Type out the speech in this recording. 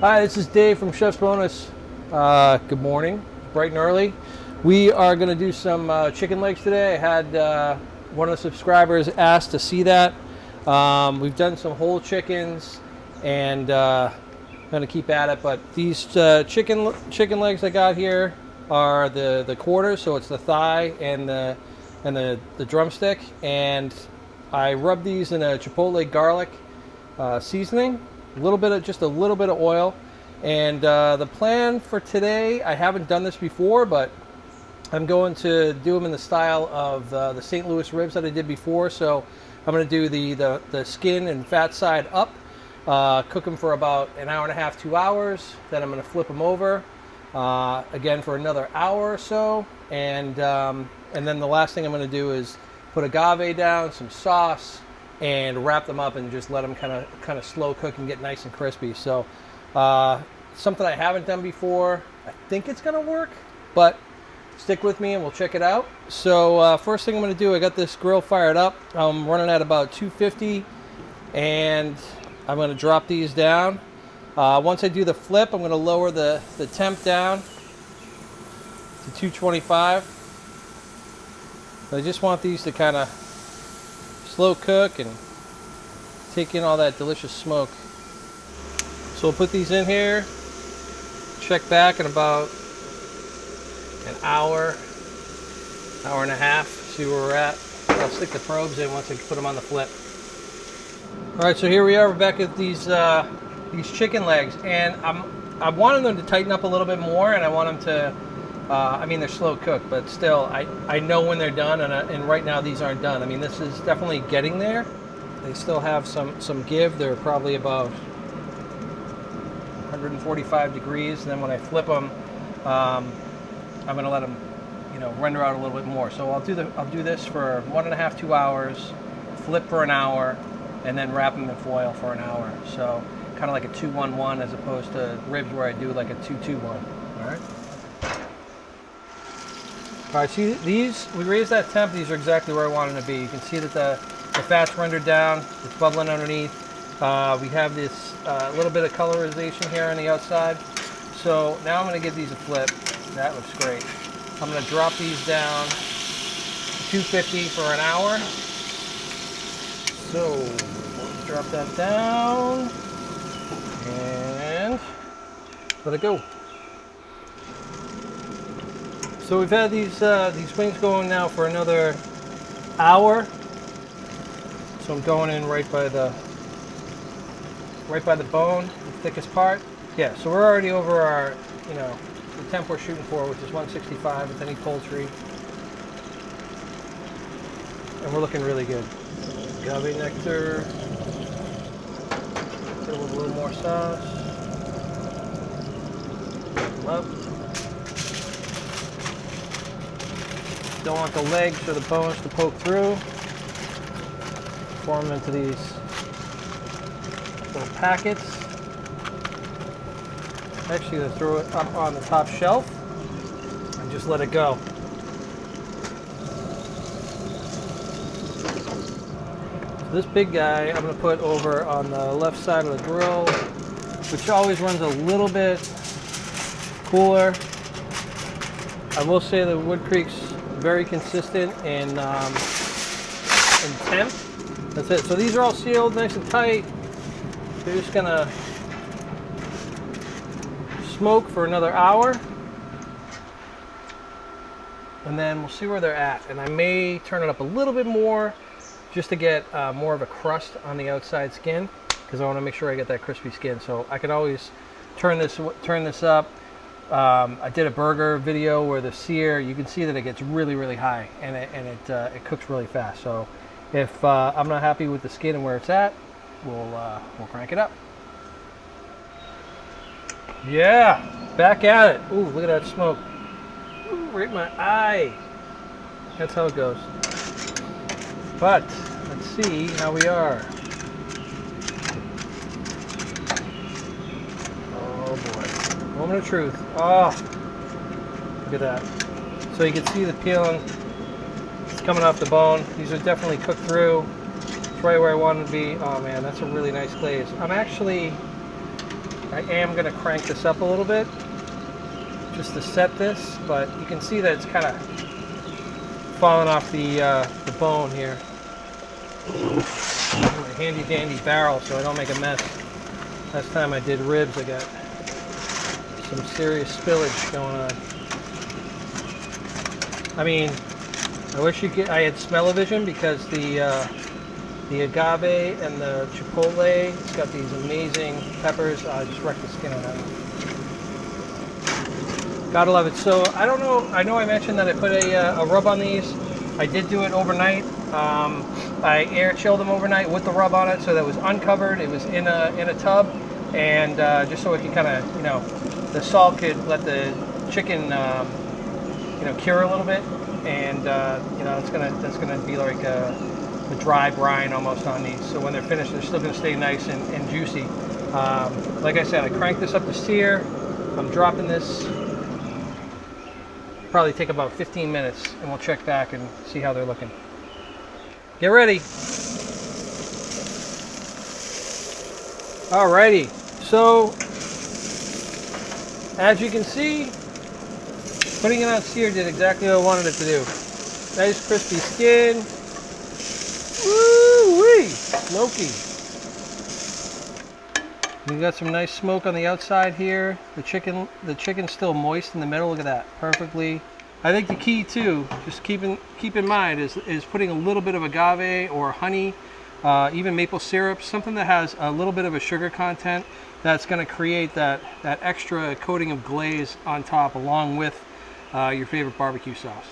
Hi, this is Dave from Chef's Bonus. Good morning, bright and early. We are going to do some chicken legs today. I had one of the subscribers ask to see that. We've done some whole chickens, and I'm going to keep at it. But these chicken legs I got here are the quarters, so it's the thigh and the drumstick. And I rub these in a Chipotle garlic seasoning. Just a little bit of oil. And the plan for today, I haven't done this before, but I'm going to do them in the style of the St. Louis ribs that I did before. So I'm going to do the skin and fat side up, cook them for about an hour and a half, 2 hours. Then I'm going to flip them over again for another hour or so. And then the last thing I'm going to do is put agave down, some sauce, and wrap them up and just let them kind of slow cook and get nice and crispy. So something I haven't done before. I think it's gonna work, but stick with me and we'll check it out. So first thing I'm gonna do, I got this grill fired up. I'm running at about 250, and I'm gonna drop these down. Once I do the flip, I'm gonna lower the temp down to 225. I just want these to kind of slow cook and take in all that delicious smoke. So we'll put these in here, check back in about an hour and a half, see where we're at. I'll stick the probes in once I put them on the flip. All right, so here we are. We're back at these chicken legs, and I wanted them to tighten up a little bit more, and I want them to. I mean, they're slow cooked, but still, I know when they're done, and right now these aren't done. I mean, this is definitely getting there. They still have some give. They're probably about 145 degrees, and then when I flip them, I'm going to let them, render out a little bit more. So I'll do this for 1.5, 2 hours, flip for an hour, and then wrap them in foil for an hour. So kind of like a 2-1-1 as opposed to ribs where I do like a 2-2-1. All right. All right, see these, we raised that temp. These are exactly where I want them to be. You can see that the fat's rendered down. It's bubbling underneath. We have this little bit of colorization here on the outside. So now I'm going to give these a flip. That looks great. I'm going to drop these down to 250 for an hour. So let's drop that down and let it go. So we've had these wings going now for another hour. So I'm going in right by the bone, the thickest part. Yeah, so we're already over our, the temp we're shooting for, which is 165 with any poultry. And we're looking really good. Agave nectar. Get a little more sauce. Up. Don't want the legs or the bones to poke through. Form them into these little packets. Actually, to throw it up on the top shelf and just let it go. So this big guy I'm going to put over on the left side of the grill, which always runs a little bit cooler. I will say that Woodcreek's very consistent in temp. That's it. So these are all sealed nice and tight. They're just gonna smoke for another hour, and then we'll see where they're at. And I may turn it up a little bit more just to get more of a crust on the outside skin, because I want to make sure I get that crispy skin. So I could always turn this up. I did a burger video where the sear, you can see that it gets really, really high, and it cooks really fast. So if I'm not happy with the skin and where it's at, we'll crank it up. Yeah, back at it. Ooh, look at that smoke. Ooh, right in my eye. That's how it goes. But let's see how we are. Oh boy. Moment of truth. Oh, look at that. So you can see the peeling. It's coming off the bone. These are definitely cooked through. It's right where I want them to be. Oh man, that's a really nice glaze. I I am going to crank this up a little bit just to set this, but you can see that it's kind of falling off the bone here. My handy dandy barrel so I don't make a mess. Last time I did ribs I got some serious spillage going on. I mean, I wish I had smell-o-vision because the agave and the chipotle, it's got these amazing peppers. I just wrecked the skin on that one. Gotta love it. So I don't know. I know I mentioned that I put a rub on these. I did do it overnight. I air chilled them overnight with the rub on it, so that it was uncovered. It was in a tub, and just so it could kind of, you know, the salt could let the chicken, you know, cure a little bit, and you know, that's gonna be like a dry brine almost on these. So when they're finished, they're still gonna stay nice and juicy. Like I said, I cranked this up to sear. I'm dropping this. Probably take about 15 minutes, and we'll check back and see how they're looking. Get ready. Alrighty, so as you can see, putting it on sear did exactly what I wanted it to do. Nice crispy skin. Woo-wee! Smoky. We got some nice smoke on the outside here. The chicken's still moist in the middle. Look at that, perfectly. I think the key too, just keep in mind, is putting a little bit of agave or honey, even maple syrup, something that has a little bit of a sugar content. That's going to create that extra coating of glaze on top, along with your favorite barbecue sauce.